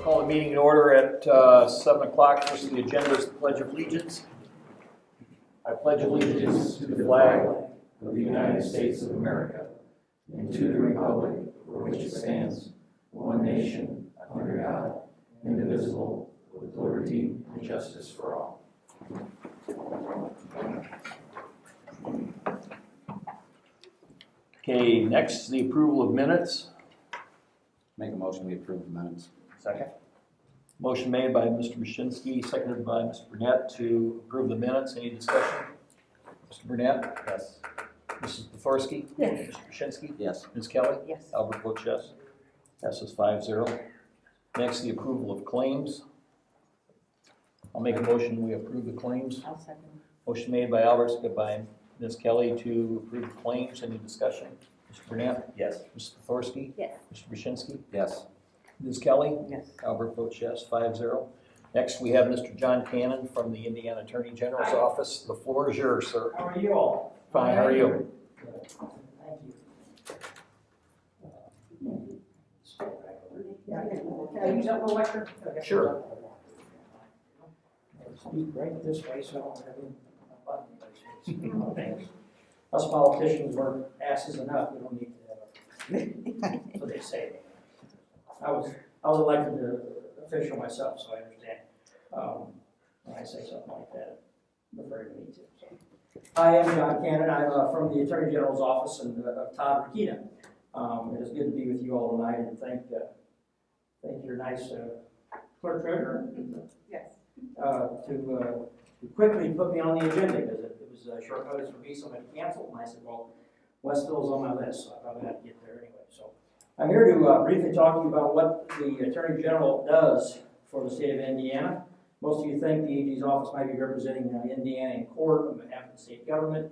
Call the meeting in order at 7 o'clock. First, the agenda is the Pledge of Allegiance. I pledge allegiance to the flag of the United States of America and to the republic for which it stands, one nation, under God, indivisible, with liberty and justice for all. Okay, next, the approval of minutes. Make a motion we approve the minutes. Second. Motion made by Mr. Mashinsky, seconded by Mr. Burnett to approve the minutes. Any discussion? Mr. Burnett? Yes. Mrs. Pothorsky? Yes. Mr. Mashinsky? Yes. Ms. Kelly? Yes. Albert votes yes. Passes 5-0. Next, the approval of claims. I'll make a motion we approve the claims. I'll second. Motion made by Albert, seconded by Ms. Kelly to approve the claims. Any discussion? Mr. Burnett? Yes. Mrs. Pothorsky? Yes. Mr. Mashinsky? Yes. Ms. Kelly? Yes. Albert votes yes, 5-0. Next, we have Mr. John Cannon from the Indiana Attorney General's office. The floor is yours, sir. How are you all? Fine, how are you? Thank you. Can I use that little lecture? Okay. Sure. Speak right this way so I don't have any button. Thanks. Us politicians were asses enough, we don't need to have a, so they say. I was elected to official myself, so I understand. When I say something like that, refer to me too. So. I am John Cannon. I'm from the Attorney General's office and Todd Rakita. It is good to be with you all tonight, and thank your nice clerk treasurer. Yes. To quickly put me on the agenda because it was short notice for me. Somebody canceled, and I said, "Well, Westville's on my list, so I probably had to get there anyway." So I'm here to briefly talk to you about what the Attorney General does for the state of Indiana. Most of you think the AG's office might be representing Indiana in court on behalf of the state government,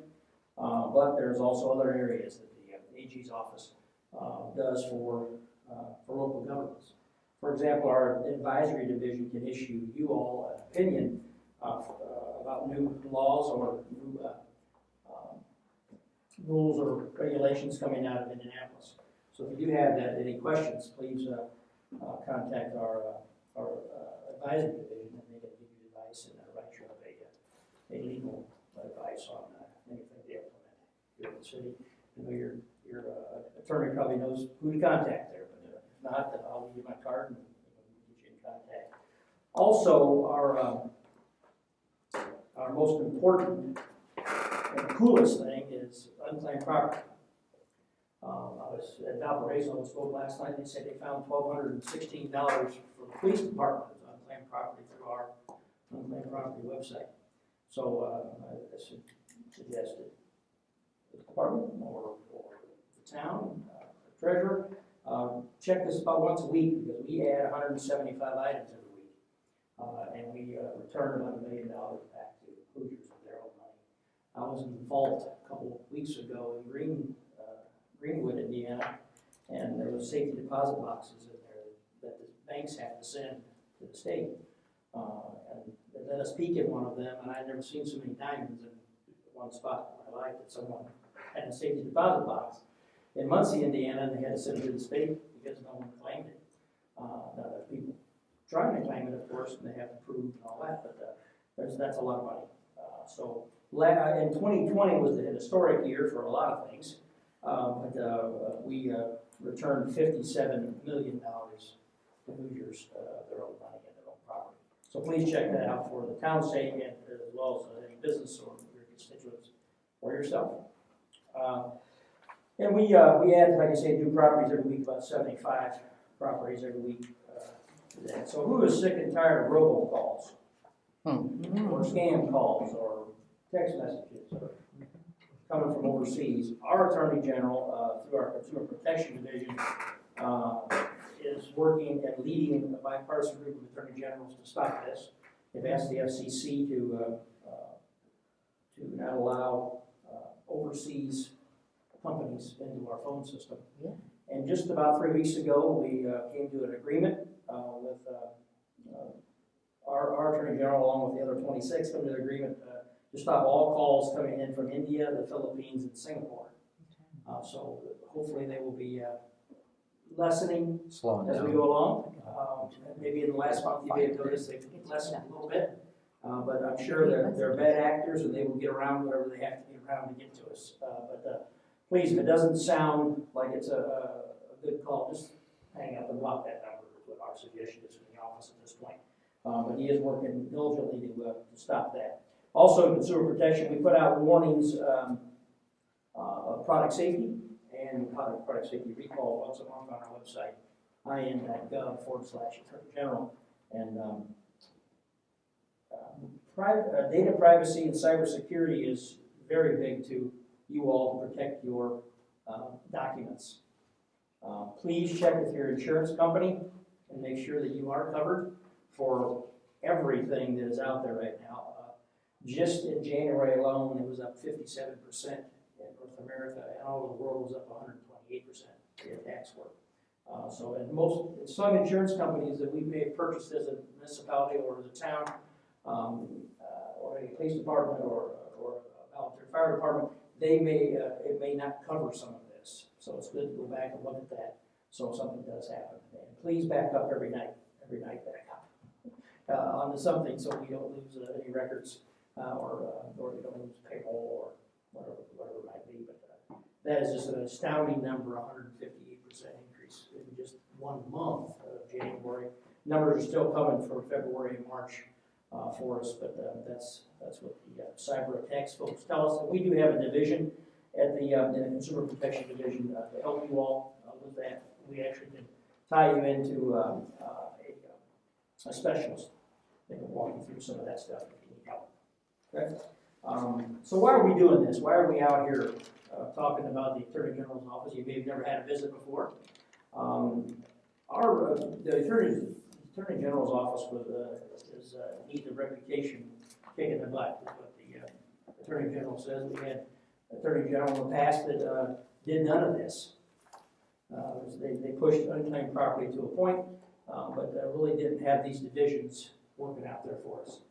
but there's also other areas that the AG's office does for local governments. For example, our advisory division can issue you all an opinion about new laws or new rules or regulations coming out of Indianapolis. So if you do have any questions, please contact our advisory division, and they can give you advice and write you up a legal advice on anything they implement here in the city. I know your attorney probably knows who to contact there, but if not, then I'll give you my card and get you in contact. Also, our most important and coolest thing is unclaimed property. I was at Valparaiso spoke last night, and they said they found $1,216 for the police department of unclaimed property through our unclaimed property website. So I suggested the department or the town, the treasurer, check this about once a week because we add 175 items every week. And we return about $1 million back to Hoosiers with their own money. I was in the vault a couple of weeks ago in Greenwood, Indiana, and there was safety deposit boxes in there that the banks have to send to the state. And they let us peek in one of them, and I'd never seen so many diamonds in one spot in my life that someone had a safety deposit box in Muncie, Indiana, and they had to send it to the state because no one claimed it. Now there's people trying to claim it, of course, and they have to prove and all that, but that's a lot of money. So in 2020 was the historic year for a lot of things. But we returned $57 million to Hoosiers, their own money and their own property. So please check that out for the town's sake and as well as any business or your constituents or yourself. And we add, like I say, new properties every week, about 75 properties every week. So who is sick and tired of robocalls or scam calls or text messages or coming from overseas? Our Attorney General, through our Consumer Protection Division, is working and leading a bipartisan group of Attorney Generals to stop this. They've asked the FCC to not allow overseas companies into our phone system. Yeah. And just about 3 weeks ago, we came to an agreement with our Attorney General, along with the other 26, come to an agreement to stop all calls coming in from India, the Philippines, and Singapore. So hopefully they will be lessening Slowing as we down. go along. Maybe in the last month, you may have noticed they've lessened a little bit. But I'm sure they're bad actors and they will get around whatever they have to get around to get to us. Please, if it doesn't sound like it's a good call, just hang up and block that number is what our suggestion is from the office at this point. But he is working diligently to stop that. Also, in consumer protection, we put out warnings of product safety and product safety recall once a month on our website, in.gov/Attorney General. And data privacy and cybersecurity is very big to you all to protect your documents. Please check with your insurance company and make sure that you are covered for everything that is out there right now. Just in January alone, it was up 57% in North America, and all over the world was up 128% in tax work. So in some insurance companies that we may have purchased as a municipality or as a town, or a police department or a volunteer fire department, it may not cover some of this. So it's good to go back and look at that so if something does happen. And please back up every night back up onto something so we don't lose any records or we don't lose payroll or whatever it might be. But that is just an astounding number, 158% increase in just 1 month of January. Numbers are still coming for February and March for us, but that's what the cyber attacks folks tell us. And we do have a division at the Consumer Protection Division to help you all with that. We actually can tie you into a specialist that can walk you through some of that stuff if you need help. Okay? So why are we doing this? Why are we out here talking about the Attorney General's office? You may have never had a visit before. The Attorney General's office needs a reputation kick in the butt, is what the Attorney General says. We had Attorney General in the past that did none of this. They pushed unclaimed property to a point, but really didn't have these divisions working out there for us.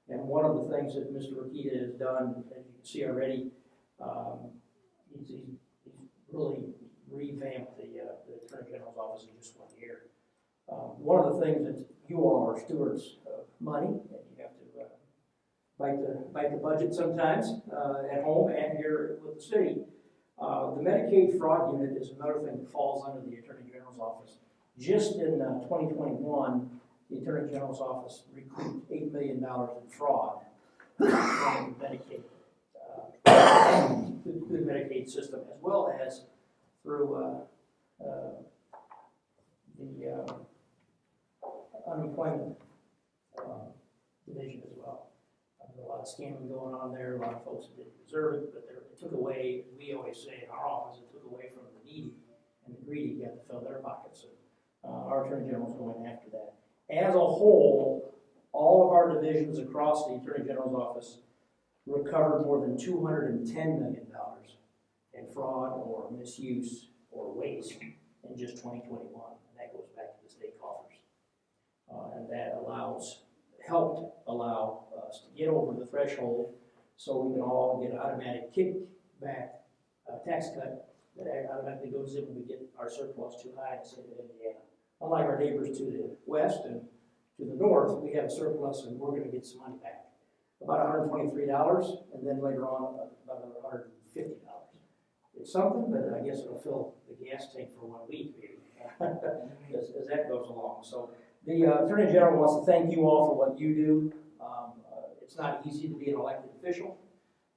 And one of the things that Mr. Rakita has done, as you can see already, he's really revamped the Attorney General's office in just 1 year. One of the things that you all are stewards of money, and you have to bite the budget sometimes at home and here with the city. The Medicaid fraud unit is another thing that falls under the Attorney General's office. Just in 2021, the Attorney General's office recouped $8 million in fraud from the Medicaid, through the Medicaid system, as well as through the unemployment division as well. There's a lot of scamming going on there. A lot of folks didn't deserve it, but it took away, we always say in our office, it took away from the needy and the greedy got to fill their pockets. So, our Attorney General is going after that. As a whole, all of our divisions across the Attorney General's office recovered more than $210 million in fraud or misuse or waste in just 2021. And that goes back to the state coffers. And that helped allow us to get over the threshold so we can all get an automatic kickback tax cut that automatically goes in when we get our surplus too high in the state of Indiana. Unlike our neighbors to the west and to the north, we have a surplus and we're going to get some money back. About $123, and then later on about another $150. It's something, but I guess it'll fill the gas tank for 1 week, maybe, as that goes along. So the Attorney General wants to thank you all for what you do. It's not easy to be an elected official.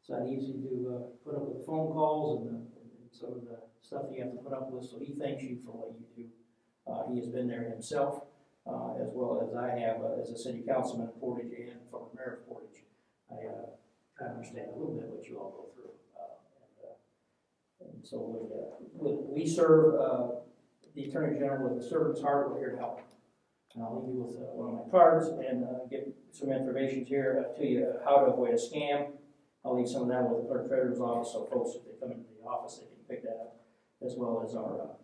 It's not easy to put up with the phone calls and some of the stuff you have to put up with. So he thanks you for what you do. He has been there himself, as well as I have as a city councilman of Portage and former mayor of Portage. I kind of understand a little bit what you all go through. And so we serve the Attorney General with a servant's heart. We're here to help. And I'll leave you with one of my cards and get some information here to you how to avoid a scam. I'll leave some of that with the clerk treasurer's office so folks, if they come into the office, they can pick that up, as well as our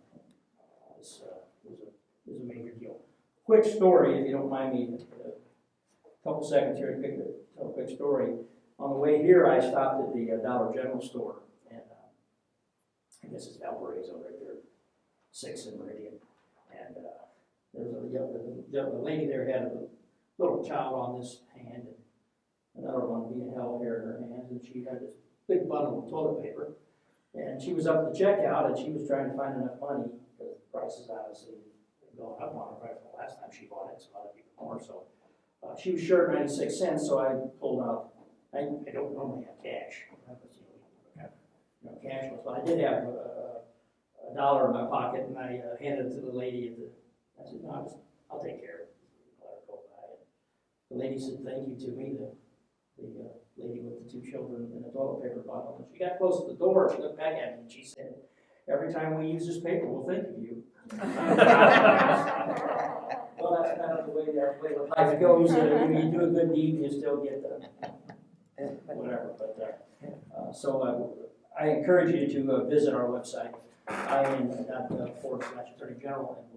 this is a major deal. Quick story, if you don't mind me, a couple seconds here to tell a quick story. On the way here, I stopped at the Dollar General store, and I guess it's Valparaiso right there, 6th and Meridian. the lady there had a little child on this hand, and another one being held here in her hands, and she had this big bundle of toilet paper. And she was up at the checkout, and she was trying to find enough money, because the prices obviously going up on her price from the last time she bought it, so a lot of people more, so. She was short 96 cents, so I pulled out, I don't normally have cash, cash, but I did have a dollar in my pocket, and I handed it to the lady at the, I said, no, I'll take care of it. Let her go buy it. The lady said, thank you to me, the lady with the 2 children in the toilet paper bottle. And she got close to the door, she looked back at me, and she said, every time we use this paper, we'll think of you. Well, that's kind of the way life goes. When you do a good deed, you still get whatever. But I encourage you to visit our website, IN.Ford/Attorney General, and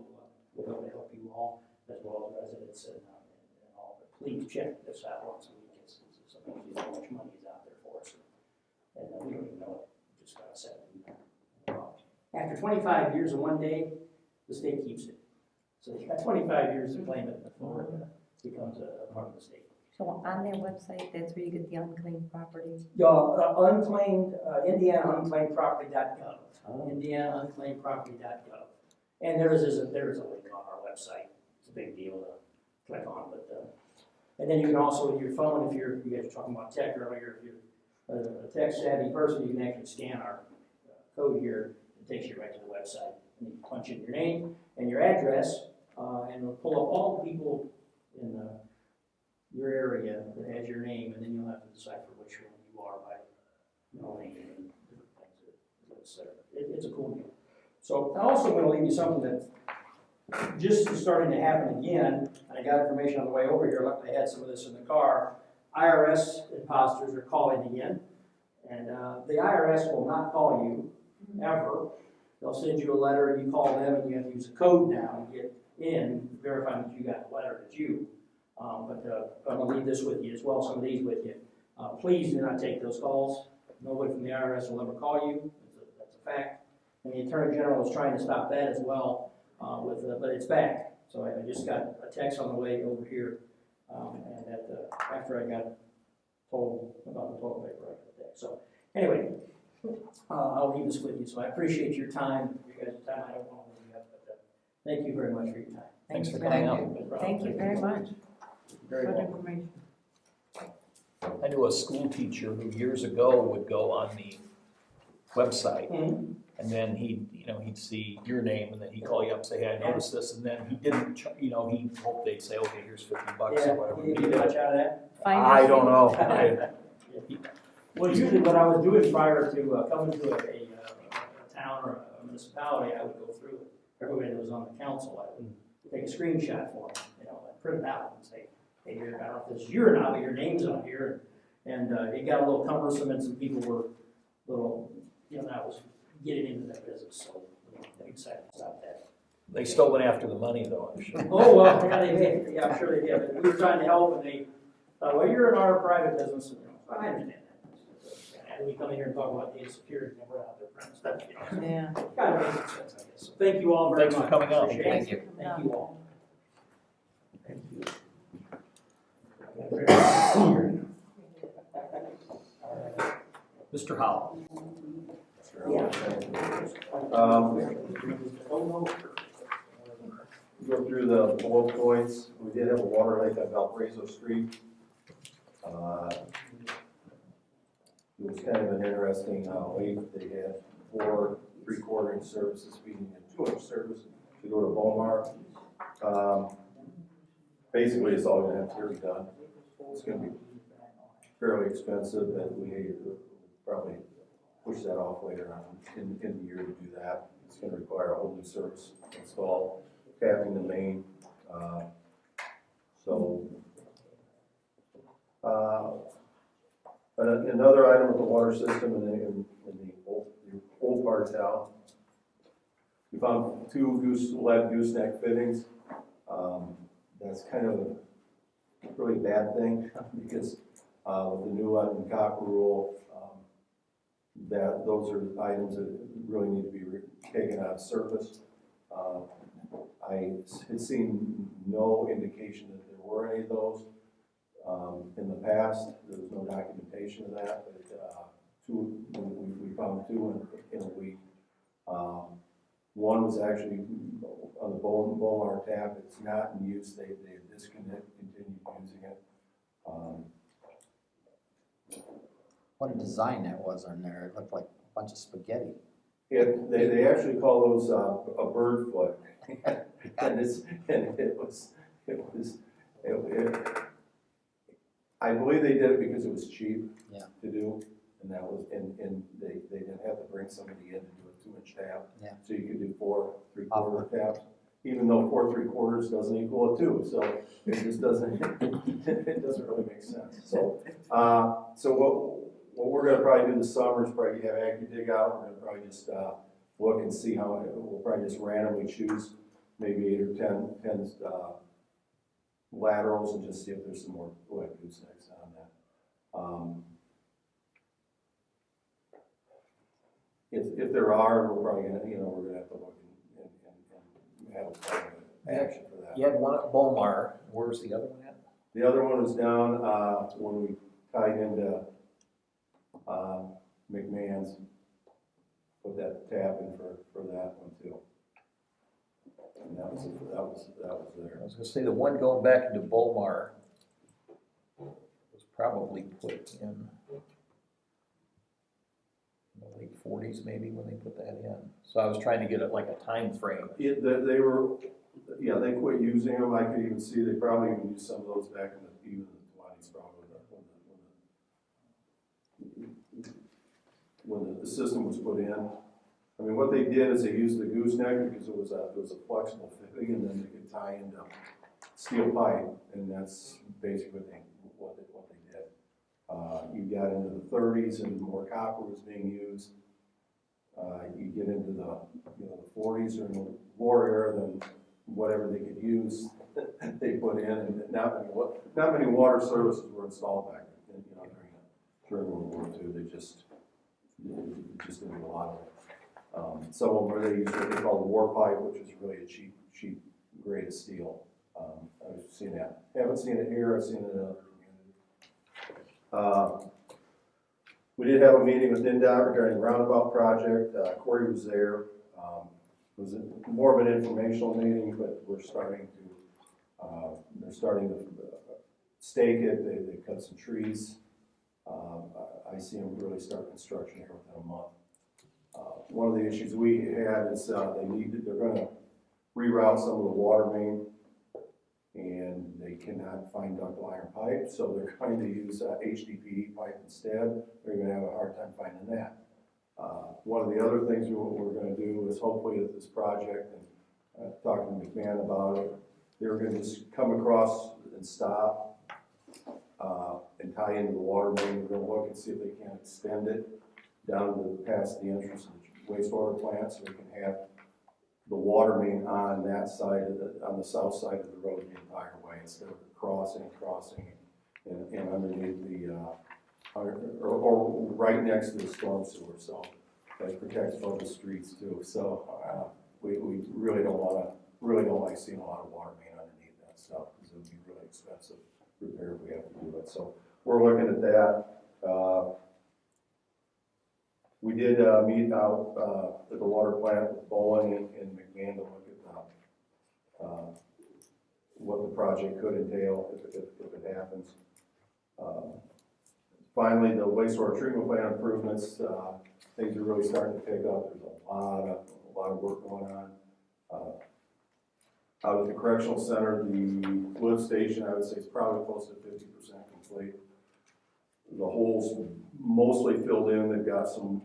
we'll be able to help you all, as well as residents and all. But please check this out once a week. Sometimes you know how much money is out there for us, and we don't even know it. We just got to set it. After 25 years and 1 day, the state keeps it. So you got 25 years to claim it before it becomes a part of the state. So on their website, that's where you get the unclaimed property? Unclaimed, IndianaUnclaimedProperty.gov. IndianaUnclaimedProperty.gov. And there is a link on our website. It's a big deal to click on. And then you can also, with your phone, if you guys were talking about tech earlier, if you're a tech savvy person, you can actually scan our code here. It takes you right to the website. And you punch in your name and your address, and it'll pull up all the people in your area that has your name, and then you'll have to decipher which one you are by knowing and different things. It's a cool deal. So I'm also going to leave you something that just is starting to happen again. I got information on the way over here. Luckily, I had some of this in the car. IRS imposters are calling again, and the IRS will not call you ever. They'll send you a letter, and you call them, and you have to use a code now to get in, verifying that you got the letter, that you. But I'm going to leave this with you as well, some of these with you. Please do not take those calls. Nobody from the IRS will ever call you. That's a fact. And the Attorney General is trying to stop that as well, but it's back. So I just got a text on the way over here, and after I got told about the toilet paper, I got a text. So anyway, I'll leave this with you. So I appreciate your time. You guys' time, I don't want to hold you up, but thank you very much for your time. Thanks for coming out. Thank you very much. Very Good well. information. I knew a school teacher who years ago would go on the website, Mm-hmm. and then he'd see your name, and then he'd call you up and say, hey, I noticed this, and then he didn't, he hoped they'd say, okay, here's $50 Yeah, or whatever. you get much out of that? I don't know. Well, usually what I was doing prior to coming to a town or a municipality, I would go through it. Everybody that was on the council, I would take a screenshot for them, and print it out and say, hey, I don't know if this is you or not, but your name's on here. And it got a little cumbersome, and some people were a little, that was getting into that business, so they decided to stop that. They still went after the money, though, I'm sure. Oh, well, yeah, they did. Yeah, I'm sure they did. But we were trying to help, and they, well, you're in our private business, and I understand that. And we come in here and talk about data security, and we're out there printing stuff, Yeah. Kind of makes sense, I guess. So thank you all very much. Thanks for coming out. Appreciate it. Thank you. Thank you all. Thank you. Mr. Howell. Go through the bullet points. We did have a water leak on Valparaiso Street. It was kind of an interesting leak. They had 4 3/4 inch services feeding a 2-inch service to go to Beaumar. Basically, it's all going to have to be done. It's going to be fairly expensive, but we probably push that off later on in the year to do that. It's going to require a whole new service install, capping the main. Another item with the water system in the old part of town. We found 2 lead gooseneck fittings. That's kind of a really bad thing because with the new lead and copper rule, those are items that really need to be taken out of service. I had seen no indication that there were any of those. In the past, there was no documentation of that, but we found two in a week. One was actually on the Bowmar tap. It's not in use. They continued using it. What a design that was on there. It looked like a bunch of spaghetti. They actually call those a bird foot, I believe they did it because it was cheap to do, and that was and they didn't have to bring somebody in to do a 2-inch tap. Yeah. So you could do 4 3/4 taps, even though 4 3/4 doesn't equal a 2. So it just doesn't it doesn't really make sense. So what we're going to probably do this summer is probably have AccuDig out. We're going to probably just look and see how we'll probably just randomly choose maybe 8 or 10 laterals and just see if there's some more wet goosenecks on that. If there are, we're probably gonna we're gonna have to look and have a plan of action for that. You had one at Bomar. Where's the other one at? The other one was down when we tied into McMahon's. Put that tap in for that one too. And that was there. I was gonna say the one going back into Bomar was probably put in the late 40s maybe when they put that in. So I was trying to get it like a time frame. They quit using them. I could even see they probably even used some of those back in even the 20s probably when the system was put in. I mean, what they did is they used the gooseneck because it was a flexible fitting, and then they could tie into steel pipe, and that's basically what they did. You got into the 30s, and more copper was being used. You get into the 40s or in the war era, then whatever they could use, they put in, and not many water services were installed back then. During World War II, they just didn't do a lot of it. Some of them where they use what they call the war pipe, which is really a cheap grade of steel. I've seen that. Haven't seen it here. I've seen it in other communities. We did have a meeting with NDOT regarding the roundabout project. Corey was there. It was more of an informational meeting, but we're starting to. They're starting to stake it. They cut some trees. I see them really start construction here within a month. One of the issues we had is they're going to reroute some of the water main, and they cannot find ductile iron pipe, so they're going to use HDPE pipe instead. They're going to have a hard time finding that. One of the other things we're going to do is hopefully with this project, and talking to McMahon about it, they're going to just come across and stop and tie into the water main. We're going to look and see if they can extend it down to past the entrance of the wastewater plant, so we can have the water main on that side on the south side of the road the entire way, instead of crossing and underneath the or right next to the storm sewer. So that protects both the streets too. So we really don't like seeing a lot of water main underneath that stuff, because it would be really expensive repair if we have to do it. So we're looking at that. We did meet out at the water plant with Bowen and McMahon to look at what the project could entail if it happens. Finally, the wastewater treatment plant improvements, things are really starting to pick up. There's a lot of work going on. Out at the correctional center, the lift station, I would say, is probably close to 50% complete. The holes mostly filled in. They've got some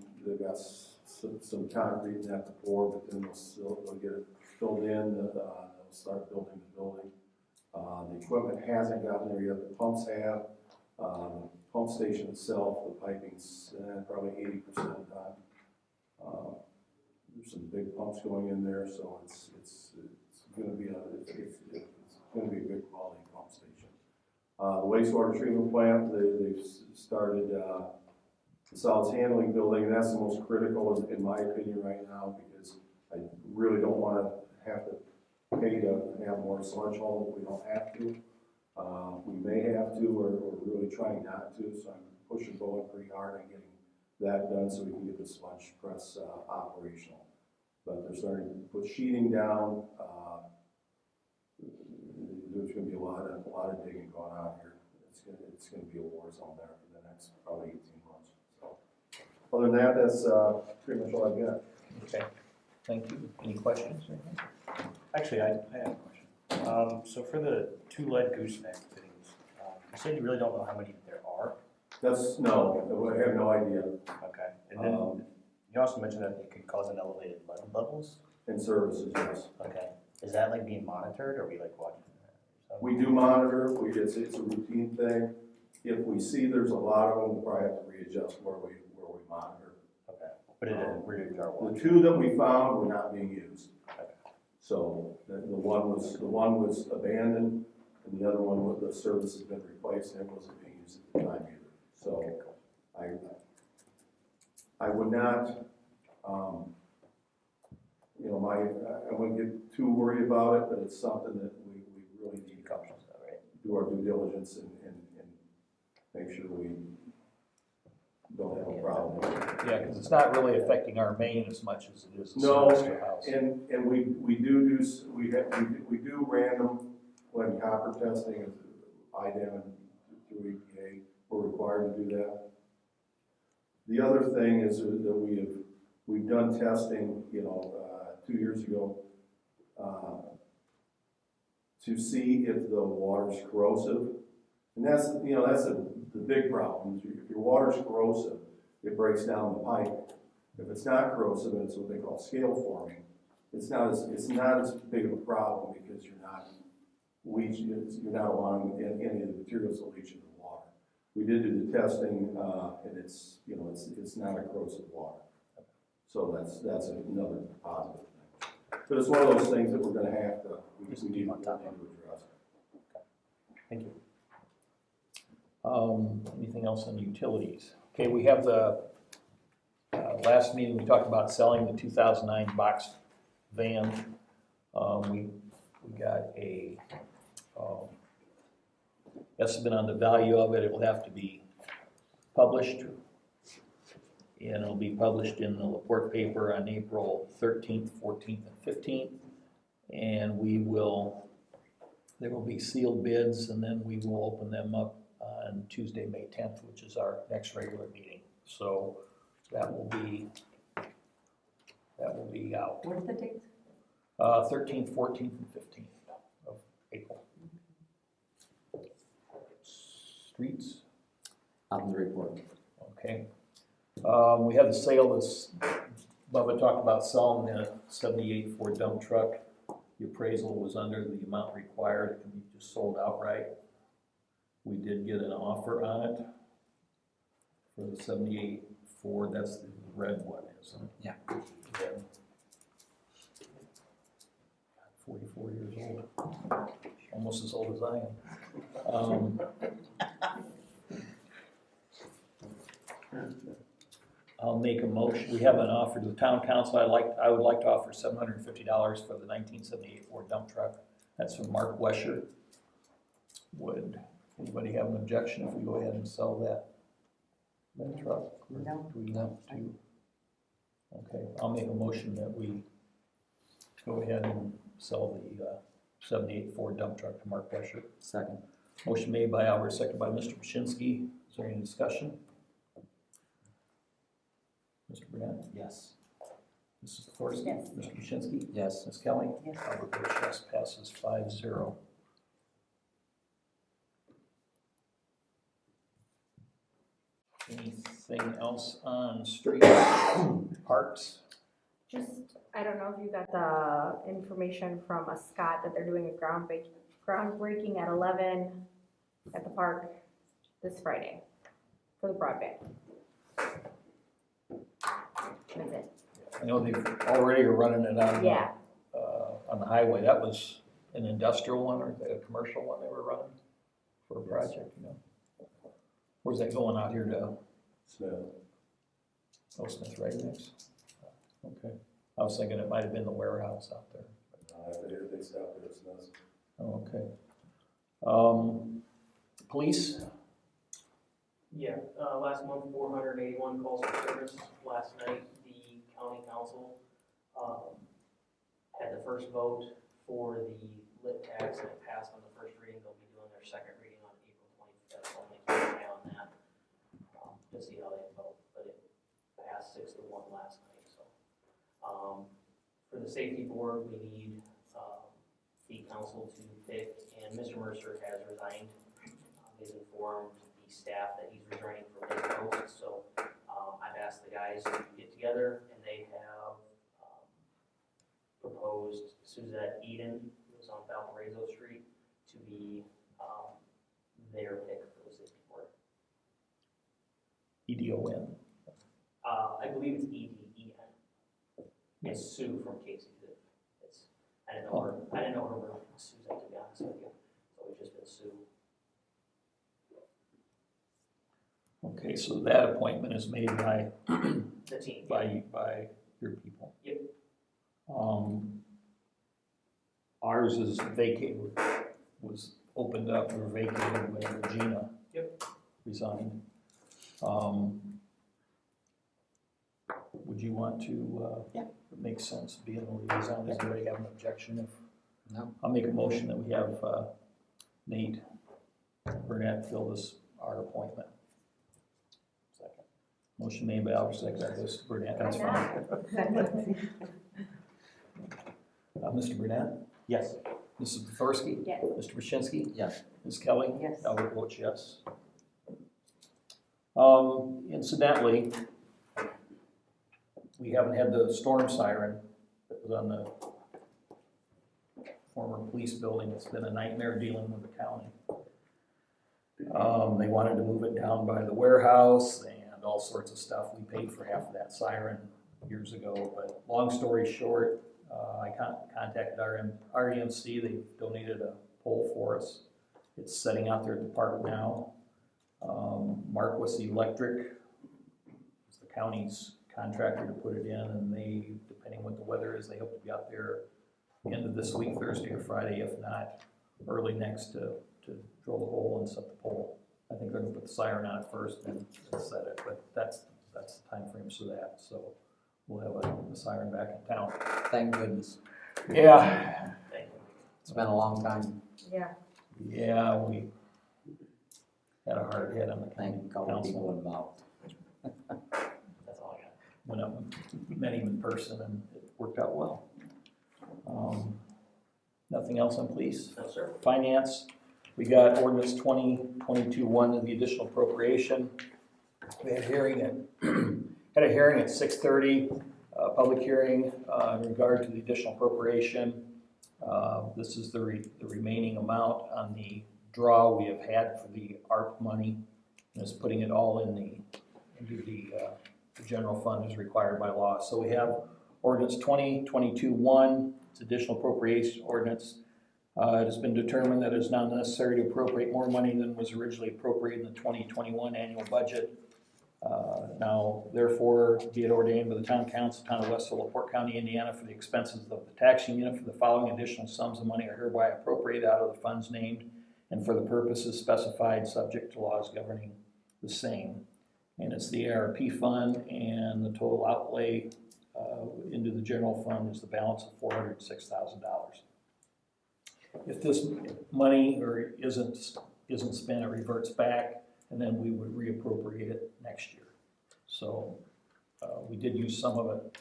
concrete in that to pour, but then they'll get it filled in. They'll start building the building. The equipment hasn't gotten there yet. The pumps have. The pump station itself, the piping's probably 80% done. There's some big pumps going in there, so it's going to be a good quality pump station. The wastewater treatment plant, they've started the solids handling building, and that's the most critical in my opinion right now, because I really don't want to have to okay to have more sludge haul if we don't have to. We may have to, or we're really trying not to, so I'm pushing Bowen pretty hard on getting that done so we can get the sludge press operational. But they're starting to put sheeting down. There's going to be a lot of digging going on here. It's going to be a war zone there for the next probably 18 months. So, other than that, that's pretty much all I've got. Okay, thank you. Any questions or anything? Actually, I have a question. So for the two lead gooseneck fittings, you said you really don't know how many there are? No, I have no idea. Okay. And then you also mentioned that it could cause an elevated lead levels? In services, yes. Okay. Is that like being monitored, or are we like watching that? We do monitor, it's a routine thing. If we see there's a lot of them, we'll probably have to readjust where we monitor. Okay. But it didn't really are The watching? two that we found were not being used. So the one was abandoned, and the other one with the service has been replaced, and it wasn't being used at the time either. So I would not, I wouldn't get too worried about it, but it's something that we really need to do our due diligence and make sure we don't have a problem. Yeah, because it's not really affecting our main as much as it is the No, service to the house. and we do random lead copper testing as IDEM and through EPA. We're required to do that. The other thing is that we've done testing, 2 years ago, to see if the water's corrosive, and that's the big problem. If your water's corrosive, it breaks down the pipe. If it's not corrosive, and it's what they call scale forming, it's not as big of a problem because you're not allowing any of the materials to leach into the water. We did do the testing, and it's not a corrosive water. So that's another positive thing. But it's one of those things that we're going to have to need to address. Thank you. Anything else on utilities? Okay, we have the last meeting we talked about selling the 2009 box van. We got a estimate on the value of it. It will have to be published, and it'll be published in the Laporte paper on April 13th, 14th, and 15th. And there will be sealed bids, and then we will open them up on Tuesday, May 10th, which is our next regular meeting. So that will be out. What's the date? 13th, 14th, and 15th of April. Streets. On the report. Okay. We have the sale that's, Bubba talked about selling the 78 Ford dump truck. The appraisal was under the amount required. It can be just sold outright. We did get an offer on it for the 78 Ford. That's the red one, isn't it? Yeah. Yeah. 44 years old. Almost as old as I am. I'll make a motion. We have an offer to the town council. I would like to offer $750 for the 1978 Ford dump truck. That's from Mark Wesher. Would anybody have an objection if we go ahead and sell that truck? No. Do we have to? Okay, I'll make a motion that we go ahead and sell the 78 Ford dump truck to Mark Wesher. Second. Motion made by Albert, seconded by Mr. Pachinski. Is there any discussion? Mr. Burnett? Yes. Mrs. Peforski? Yes. Mr. Pachinski? Yes. Ms. Kelly? Yes. Albert votes yes, passes 5-0. Anything else on streets, parks? Just, I don't know if you got the information from Scott that they're doing a groundbreaking at 11 at the park this Friday for the broadband. That's it. I know they've already are running it Yeah, on the highway. That was an industrial one or a commercial one they were running for a project, you know? Where's that going out here to? Smith. Oh, Smith right next? Okay. I was thinking it might have been the warehouse out there. If they stop it, it's nuts. Okay. Police? Yeah, last month, 481 calls for service. Last night, the county council had the first vote for the lit tax, and it passed on the first reading. They'll be doing their second reading on April 25th, so I'll make an eye on that to see how they vote. But it passed 6-1 last night, so. For the safety board, we need the council to pick, and Mr. Mercer has resigned. He's informed the staff that he's resigning from his post, so I've asked the guys to get together, and they have proposed Suzette Eden, who's on Valparaiso Street, to be their pick for the safety board. EDON. I believe it's EDEN. It's Sue from Casey. I didn't know her real name was Suzette, to be honest with you, so it's just been Sue. Okay, so that appointment is made by, The team. by your people. Yep. Ours is vacated, was opened up or vacated when Regina Yep. resigned. Would you want to, Yeah. it makes sense, being a liaison, does anybody have an objection? If No. I'll make a motion that we have Nate Burnett fill this, our appointment. Second. Motion made by Albert, second by Mr. Burnett, that's fine. Mr. Burnett? Yes. Mrs. Pethorsky? Yes. Mr. Brzezinski? Yes. Ms. Kelly? Yes. Albert votes yes. Incidentally, we haven't had the storm siren that was on the former police building. It's been a nightmare dealing with the county. They wanted to move it down by the warehouse and all sorts of stuff. We paid for half of that siren years ago, but long story short, I contacted our REMC. They donated a pole for us. It's sitting out there at the park now. Marquis Electric is the county's contractor to put it in, and they, depending what the weather is, they hope to be out there end of this week, Thursday or Friday, if not early next, to drill the hole and set the pole. I think they're gonna put the siren on it first and set it, but that's the time frame for that. So we'll have a siren back in town. Thank goodness. Yeah, Thank you. It's been a long time. Yeah. we had a hard hit on the Thank county a couple council. people involved. That's all I got. Went up and met him in person, and it worked out well. Nothing else on police? No, sir. Finance, we got ordinance 2022-1 of the additional appropriation. We had a hearing at 6:30, public hearing in regard to the additional appropriation. This is the remaining amount on the draw we have had for the ARP money, and it's putting it all into the general fund as required by law. So we have ordinance 2022-1, it's additional appropriation ordinance. It has been determined that it is not necessary to appropriate more money than was originally appropriated in the 2021 annual budget. Now, therefore, be it ordained by the Town Council, Town of Westville, LaPorte County, Indiana, for the expenses of the taxing unit for the following additional sums of money are hereby appropriated out of the funds named and for the purposes specified, subject to laws governing the same. And it's the ARP fund, and the total outlay into the general fund is the balance of $406,000. If this money isn't spent, it reverts back, and then we would reappropriate it next year. So we did use some of it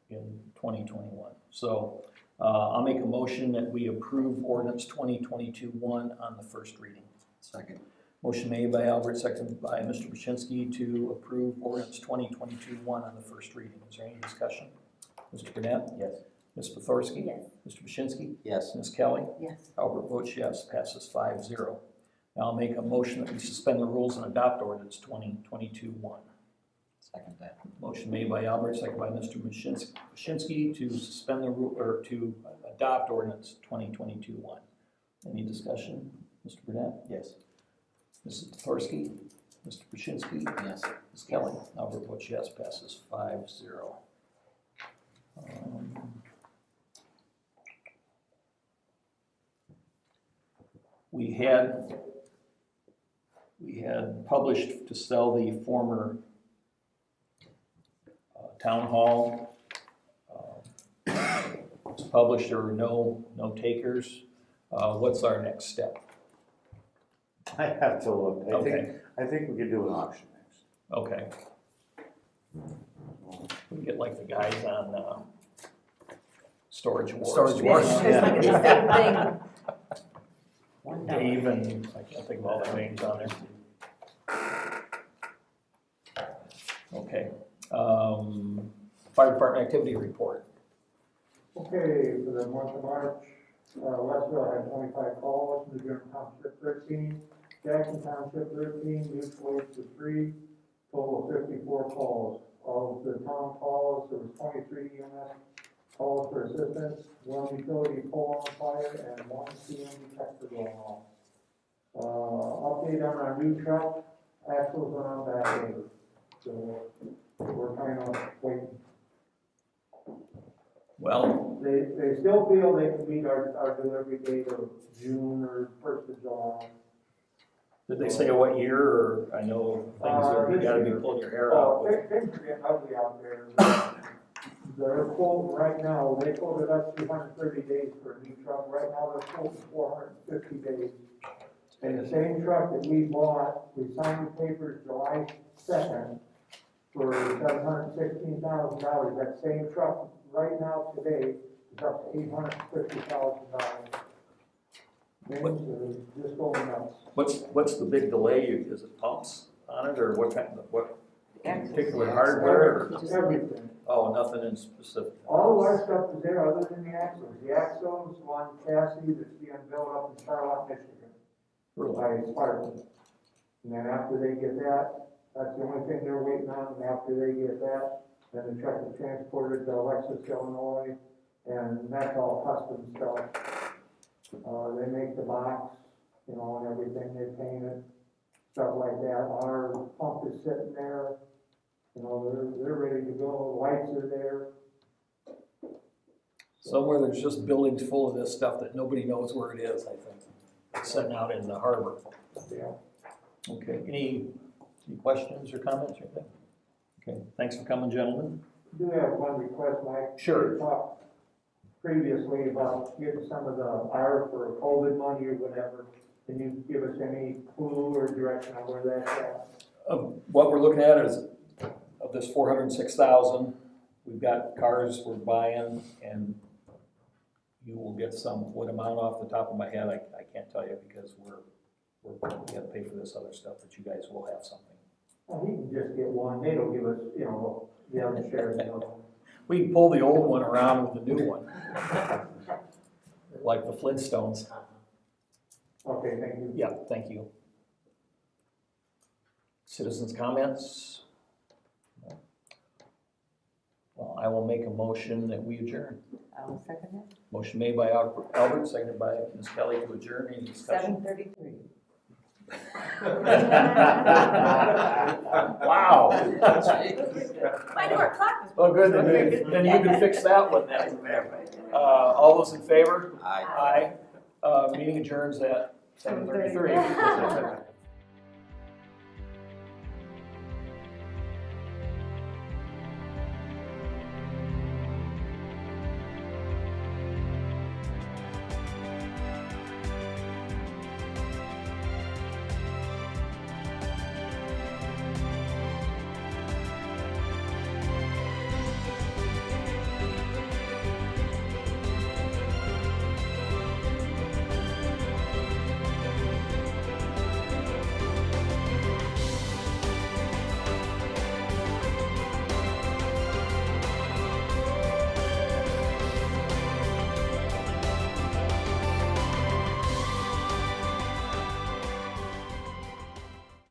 in 2021. So I'll make a motion that we approve ordinance 2022-1 on the first reading. Second. Motion made by Albert, seconded by Mr. Brzezinski to approve ordinance 2022-1 on the first reading. Is there any discussion? Mr. Burnett? Yes. Ms. Pethorsky? Yes. Mr. Brzezinski? Yes. Ms. Kelly? Yes. Albert votes yes, passes 5-0. Now I'll make a motion that we suspend the rules and adopt ordinance 2022-1. Second that. Motion made by Albert, seconded by Mr. Brzezinski to suspend the rule, or to adopt ordinance 2022-1. Any discussion? Mr. Burnett? Yes. Mrs. Pethorsky? Mr. Brzezinski? Yes. Ms. Kelly? Albert votes yes, passes 5-0. we had published to sell the former TownHall. It's published, there were no takers. What's our next step? I have to look. Okay. I think we could do an auction next. Okay. We get like the guys on Storage Wars. Storage Wars. It's like the same thing. Dave and, I can't think of all the names on there. Okay. Fire Department activity report. Okay, for the month of March, Westville had 25 calls, New Durham Township 13, Jackson Township 13, Mutual Aid to 3, total of 54 calls. All of the town calls, there was 23 EMS calls for assistance, 1 utility pole on fire, and 1 CM detector going off. Update on our new truck, axles went on that day, so we're kind of waiting. Well, They still feel they can meet our delivery date of June or 1st of July. did they say what year, or I know things are, you gotta be pulling your hair out. Oh, things are getting ugly out there. They're quoting right now, they quoted us 230 days for a new truck, right now they're quoting 450 days. And the same truck that we bought, we signed the papers July 2nd for $716,000. That same truck right now today is up to $850,000. Things are just going nuts. What's the big delay? Is it pumps on it, or what kind of, what particular hardware? or- Everything. Oh, nothing in specific. All of our stuff is there other than the axles. The axles on chassis that's being built up in Charlotte, Michigan Really? by Spartan. And then after they get that, that's the only thing they're waiting on. And after they get that, then the truck is transported to Alexis, Illinois, and that's all custom stuff. They make the box, you know, and everything, they paint it, stuff like that. Our pump is sitting there, you know, they're ready to go, lights are there. Somewhere there's just buildings full of this stuff that nobody knows where it is, I think. It's sitting out in the harbor. Yeah. Okay, any questions or comments or anything? Okay, thanks for coming, gentlemen. I do have one request, Mike. Sure. We talked previously about getting some of the ARP or COVID money or whatever. Can you give us any clue or direction on where that's at? What we're looking at is, of this 406,000, we've got cars we're buying, and you will get some, what amount off the top of my head, I can't tell you, because we gotta pay for this other stuff, but you guys will have something. Well, he can just get one. They don't give us, you know, the other share, you know. We can pull the old one around with the new one. Like the Flintstones. Okay, thank you. Yeah, thank you. Citizens' comments? Well, I will make a motion that we adjourn. I'll second it. Motion made by Albert, seconded by Ms. Kelly to adjourn. Any discussion? 7:33. Wow. I knew our clock was. Oh, good, then you can fix that one then. All those in favor? Aye. Aye. Meeting adjourns at 7:33.